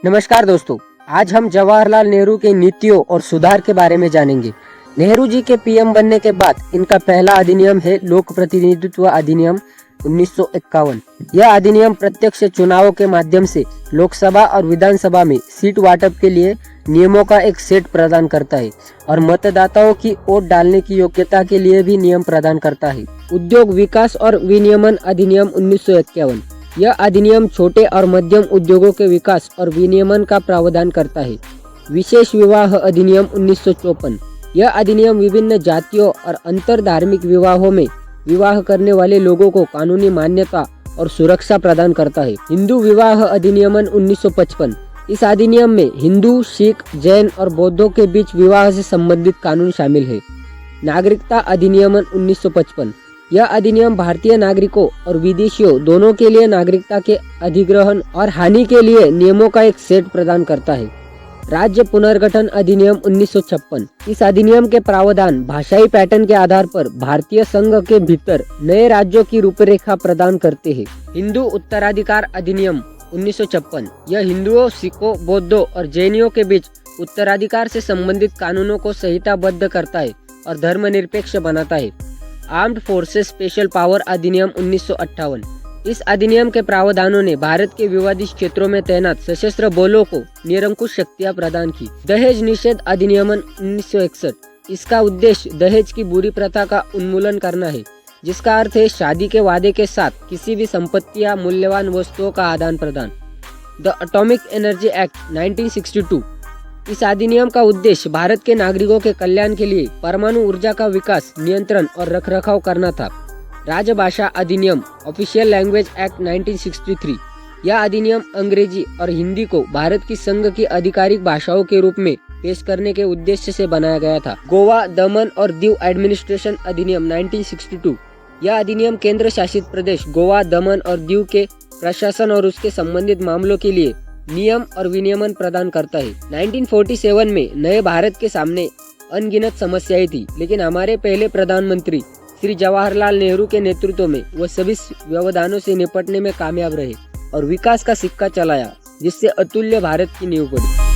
नमस्कार दोस्तों, आज हम जवाहरलाल नेहरू के नीतियों और सुधार के बारे में जानेंगे। नेहरू जी के पीएम बनने के बाद इनका पहला अधिनियम है लोक प्रतिनिधित्व अधिनियम 1951। यह अधिनियम प्रत्यक्ष चुनावों के माध्यम से लोकसभा और विधानसभा में सीट वाटप के लिए नियमों का एक सेट प्रदान करता है और मतदाताओं की वोट डालने की योग्यता के लिए भी नियम प्रदान करता है। उद्योग विकास और विनियमन अधिनियम 1951। यह अधिनियम छोटे और मध्यम उद्योगों के विकास और विनियमन का प्रावधान करता है। विशेष विवाह अधिनियम 1954। यह अधिनियम विभिन्न जातियों और अंतर धार्मिक विवाहों में विवाह करने वाले लोगों को कानूनी मान्यता और सुरक्षा प्रदान करता है। हिंदू विवाह अधिनियम 1955। इस अधिनियम में हिंदू, सिख, जैन और बौद्धों के बीच विवाह से संबंधित कानून शामिल है। नागरिकता अधिनियम 1955। यह अधिनियम भारतीय नागरिकों और विदेशियों दोनों के लिए नागरिकता के अधिग्रहण और हानि के लिए नियमों का एक सेट प्रदान करता है। राज्य पुनर्गठन अधिनियम 1956। इस अधिनियम के प्रावधान भाषाई पैटर्न के आधार पर भारतीय संघ के भीतर नए राज्यों की रूपरेखा प्रदान करते हैं। हिंदू उत्तराधिकार अधिनियम 1956। यह हिंदुओं, सिखों, बौद्धों और जैनियों के बीच उत्तराधिकार से संबंधित कानूनों को संहिताबद्ध करता है और धर्मनिरपेक्ष बनाता है। आर्म्ड फोर्सेस स्पेशल पावर अधिनियम 1958। इस अधिनियम के प्रावधानों ने भारत के विवादित क्षेत्रों में तैनात सशस्त्र बलों को निरंकुश शक्तियां प्रदान की। दहेज निषेध अधिनियम 1961। इसका उद्देश्य दहेज की बुरी प्रथा का उन्मूलन करना है, जिसका अर्थ है शादी के वादे के साथ किसी भी संपत्ति या मूल्यवान वस्तुओं का आदान प्रदान। The atomic energy act 1962। इस अधिनियम का उद्देश्य भारत के नागरिकों के कल्याण के लिए परमाणु ऊर्जा का विकास, नियंत्रण और रखरखाव करना था। राजभाषा अधिनियम ऑफिशियल लैंग्वेज एक्ट 1963। यह अधिनियम अंग्रेजी और हिंदी को भारत की संघ की आधिकारिक भाषाओं के रूप में पेश करने के उद्देश्य से बनाया गया था। गोवा, दमन और दीव एडमिनिस्ट्रेशन अधिनियम 1962। यह अधिनियम केंद्र शासित प्रदेश गोवा, दमन और दीव के प्रशासन और उसके संबंधित मामलों के लिए नियम और विनियमन प्रदान करता है। 1947 में नए भारत के सामने अनगिनत समस्याएं थी, लेकिन हमारे पहले प्रधानमंत्री श्री जवाहरलाल नेहरू के नेतृत्व में वह सभी व्यवधानों से निपटने में कामयाब रहे और विकास का सिक्का चलाया, जिससे अतुल्य भारत की नींव पड़ी।